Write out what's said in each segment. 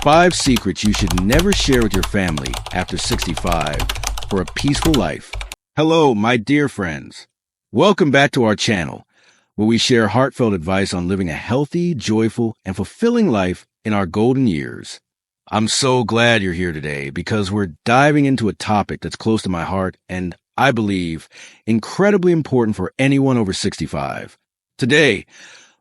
5 secrets you should never share with your family after 65 for a peaceful life. Hello, my dear friends. Welcome back to our channel, where we share heartfelt advice on living a healthy, joyful, and fulfilling life in our golden years. I'm so glad you're here today because we're diving into a topic that's close to my heart and, I believe, incredibly important for anyone over 65. Today,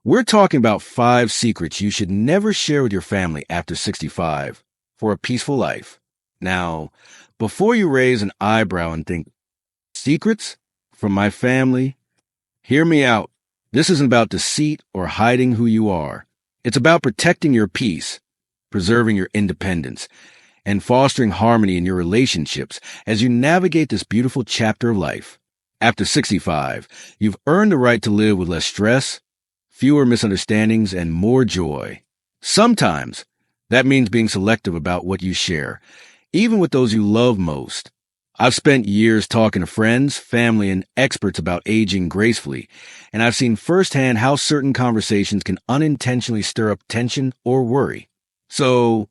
we're talking about 5 secrets you should never share with your family after 65 for a peaceful life. Now, before you raise an eyebrow and think, secrets from my family? Hear me out. This isn't about deceit or hiding who you are. It's about protecting your peace, preserving your independence, and fostering harmony in your relationships as you navigate this beautiful chapter of life. After 65, you've earned the right to live with less stress, fewer misunderstandings, and more joy. Sometimes that means being selective about what you share, even with those you love most. I've spent years talking to friends, family, and experts about aging gracefully, and I've seen firsthand how certain conversations can unintentionally stir up tension or worry. So,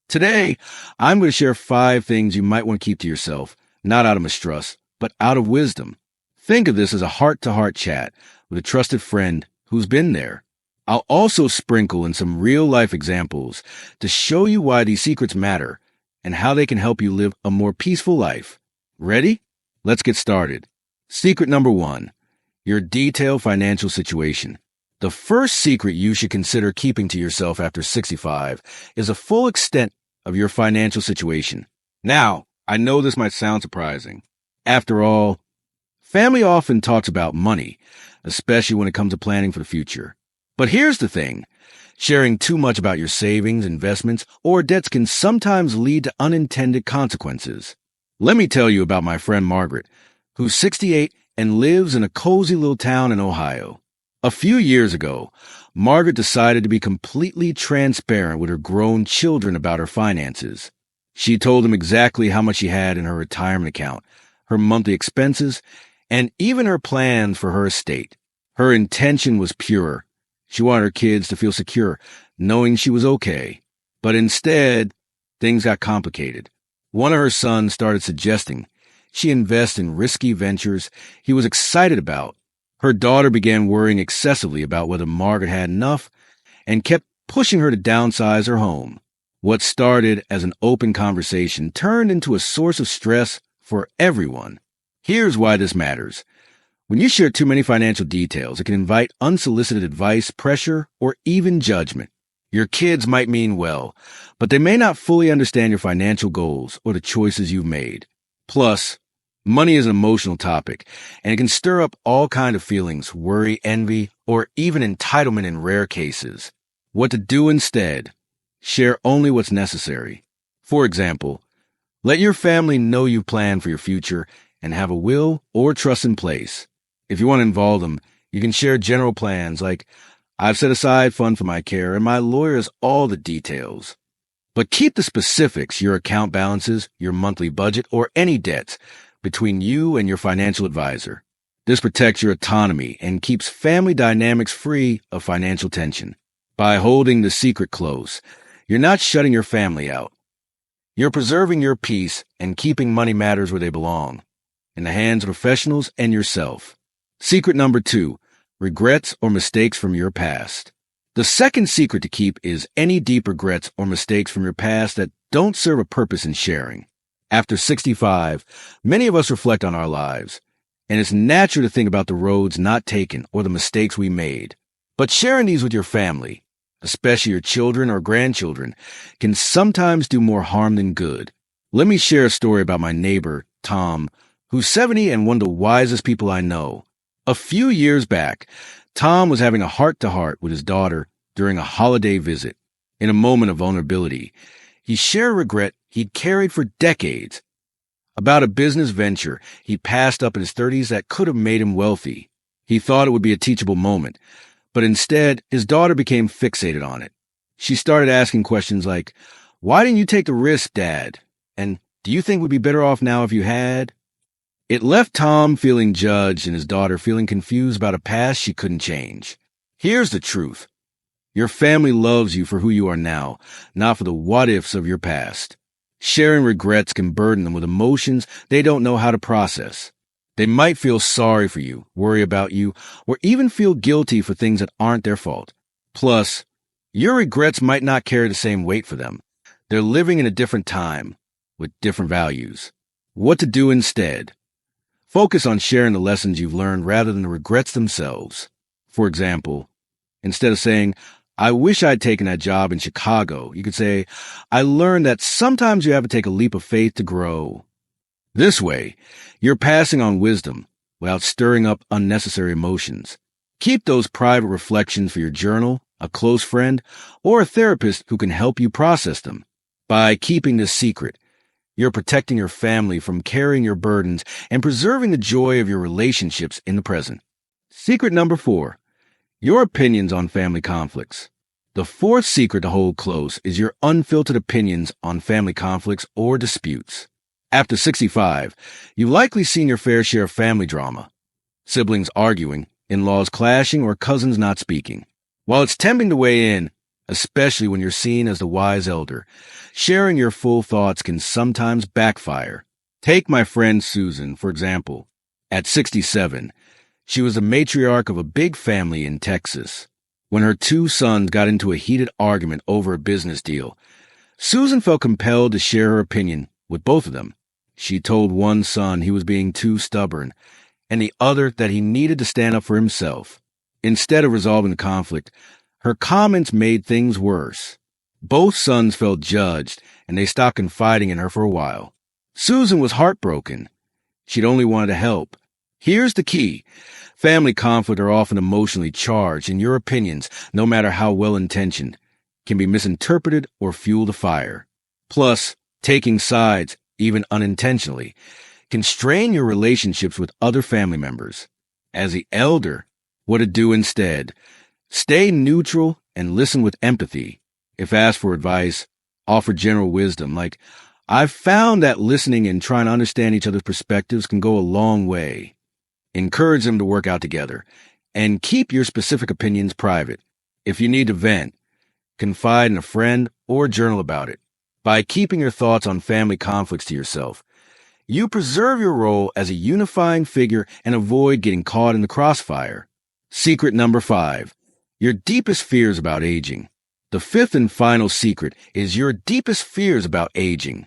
today, I'm going to share 5 things you might want to keep to yourself, not out of mistrust, but out of wisdom. Think of this as a heart-to-heart chat with a trusted friend who's been there. I'll also sprinkle in some real-life examples to show you why these secrets matter and how they can help you live a more peaceful life. Ready? Let's get started. Secret number 1, your detailed financial situation. The first secret you should consider keeping to yourself after 65 is a full extent of your financial situation. Now, I know this might sound surprising. After all, family often talks about money, especially when it comes to planning for the future. But here's the thing. Sharing too much about your savings, investments, or debts can sometimes lead to unintended consequences. Let me tell you about my friend Margaret, who's 68 and lives in a cozy little town in Ohio. A few years ago, Margaret decided to be completely transparent with her grown children about her finances. She told them exactly how much she had in her retirement account, her monthly expenses, and even her plans for her estate. Her intention was pure. She wanted her kids to feel secure, knowing she was okay. But instead, things got complicated. One of her sons started suggesting she invest in risky ventures he was excited about. Her daughter began worrying excessively about whether Margaret had enough and kept pushing her to downsize her home. What started as an open conversation turned into a source of stress for everyone. Here's why this matters. When you share too many financial details, it can invite unsolicited advice, pressure, or even judgment. Your kids might mean well, but they may not fully understand your financial goals or the choices you've made. Plus, money is an emotional topic, and it can stir up all kinds of feelings, worry, envy, or even entitlement in rare cases. What to do instead? Share only what's necessary. For example, let your family know you plan for your future and have a will or trust in place. If you want to involve them, you can share general plans like, I've set aside funds for my care and my lawyer has all the details. But keep the specifics, your account balances, your monthly budget, or any debts, between you and your financial advisor. This protects your autonomy and keeps family dynamics free of financial tension. By holding the secret close, you're not shutting your family out. You're preserving your peace and keeping money matters where they belong, in the hands of professionals and yourself. Secret number 2, regrets or mistakes from your past. The second secret to keep is any deep regrets or mistakes from your past that don't serve a purpose in sharing. After 65, many of us reflect on our lives, and it's natural to think about the roads not taken or the mistakes we made. But sharing these with your family, especially your children or grandchildren, can sometimes do more harm than good. Let me share a story about my neighbor, Tom, who's 70 and one of the wisest people I know. A few years back, Tom was having a heart-to-heart with his daughter during a holiday visit. In a moment of vulnerability, he shared regret he'd carried for decades about a business venture he passed up in his 30s that could have made him wealthy. He thought it would be a teachable moment, but instead, his daughter became fixated on it. She started asking questions like, "Why didn't you take the risk, Dad? And do you think we'd be better off now if you had?" It left Tom feeling judged and his daughter feeling confused about a past she couldn't change. Here's the truth. Your family loves you for who you are now, not for the what-ifs of your past. Sharing regrets can burden them with emotions they don't know how to process. They might feel sorry for you, worry about you, or even feel guilty for things that aren't their fault. Plus, your regrets might not carry the same weight for them. They're living in a different time, with different values. What to do instead? Focus on sharing the lessons you've learned rather than the regrets themselves. For example, instead of saying, "I wish I'd taken that job in Chicago," you could say, "I learned that sometimes you have to take a leap of faith to grow." This way, you're passing on wisdom without stirring up unnecessary emotions. Keep those private reflections for your journal, a close friend, or a therapist who can help you process them. By keeping this secret, you're protecting your family from carrying your burdens and preserving the joy of your relationships in the present. Secret number 4, your opinions on family conflicts. The fourth secret to hold close is your unfiltered opinions on family conflicts or disputes. After 65, you've likely seen your fair share of family drama. Siblings arguing, in-laws clashing, or cousins not speaking. While it's tempting to weigh in, especially when you're seen as the wise elder, sharing your full thoughts can sometimes backfire. Take my friend Susan, for example. At 67, she was the matriarch of a big family in Texas. When her 2 sons got into a heated argument over a business deal, Susan felt compelled to share her opinion with both of them. She told one son he was being too stubborn, and the other that he needed to stand up for himself. Instead of resolving the conflict, her comments made things worse. Both sons felt judged, and they stopped confiding in her for a while. Susan was heartbroken. She'd only wanted to help. Here's the key. Family conflict are often emotionally charged, and your opinions, no matter how well-intentioned, can be misinterpreted or fuel the fire. Plus, taking sides, even unintentionally, can strain your relationships with other family members. As the elder, what to do instead? Stay neutral and listen with empathy. If asked for advice, offer general wisdom like, "I've found that listening and trying to understand each other's perspectives can go a long way." Encourage them to work out together, and keep your specific opinions private. If you need to vent, confide in a friend or journal about it. By keeping your thoughts on family conflicts to yourself, you preserve your role as a unifying figure and avoid getting caught in the crossfire. Secret number 5, your deepest fears about aging. The fifth and final secret is your deepest fears about aging,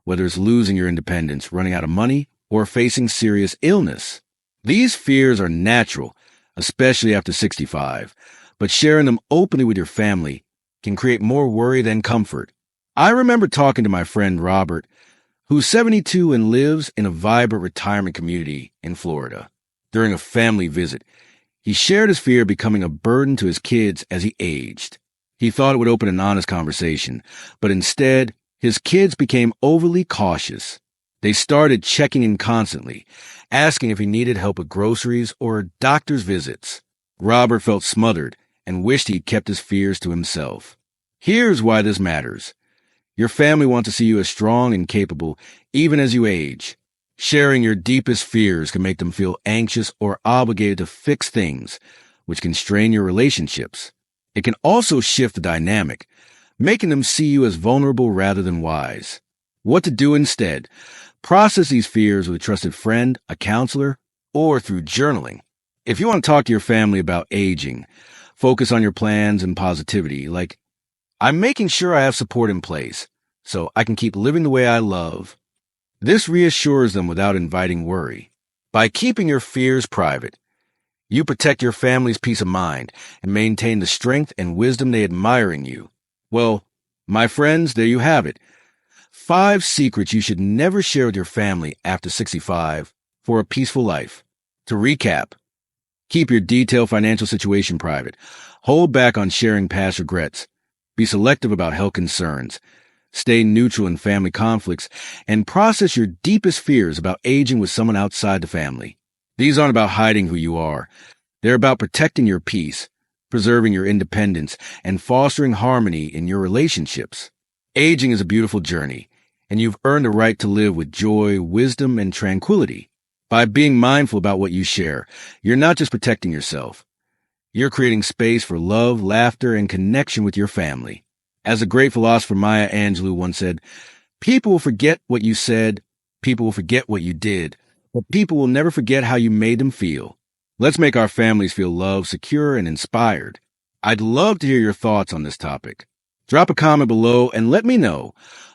whether it's losing your independence, running out of money, or facing serious illness. These fears are natural, especially after 65, but sharing them openly with your family can create more worry than comfort. I remember talking to my friend Robert, who's 72 and lives in a vibrant retirement community in Florida. During a family visit, he shared his fear of becoming a burden to his kids as he aged. He thought it would open an honest conversation, but instead, his kids became overly cautious. They started checking in constantly, asking if he needed help with groceries or doctor's visits. Robert felt smothered and wished he'd kept his fears to himself. Here's why this matters. Your family wants to see you as strong and capable, even as you age. Sharing your deepest fears can make them feel anxious or obligated to fix things, which can strain your relationships. It can also shift the dynamic, making them see you as vulnerable rather than wise. What to do instead? Process these fears with a trusted friend, a counselor, or through journaling. If you want to talk to your family about aging, focus on your plans and positivity, like, "I'm making sure I have support in place, so I can keep living the way I love." This reassures them without inviting worry. By keeping your fears private, you protect your family's peace of mind and maintain the strength and wisdom they admire in you. Well, my friends, there you have it. 5 secrets you should never share with your family after 65 for a peaceful life. To recap, keep your detailed financial situation private. Hold back on sharing past regrets. Be selective about health concerns. Stay neutral in family conflicts, and process your deepest fears about aging with someone outside the family. These aren't about hiding who you are. They're about protecting your peace, preserving your independence, and fostering harmony in your relationships. Aging is a beautiful journey, and you've earned the right to live with joy, wisdom, and tranquility. By being mindful about what you share, you're not just protecting yourself. You're creating space for love, laughter, and connection with your family. As the great philosopher Maya Angelou once said, people will forget what you said, people will forget what you did, but people will never forget how you made them feel. Let's make our families feel loved, secure, and inspired. I'd love to hear your thoughts on this topic. Drop a comment below and let me know,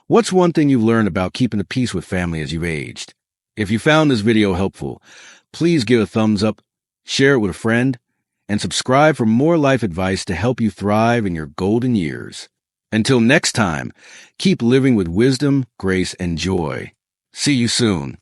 what's one thing you've learned about keeping the peace with family as you've aged? If you found this video helpful, please give a thumbs up, share it with a friend, and subscribe for more life advice to help you thrive in your golden years. Until next time, keep living with wisdom, grace, and joy. See you soon.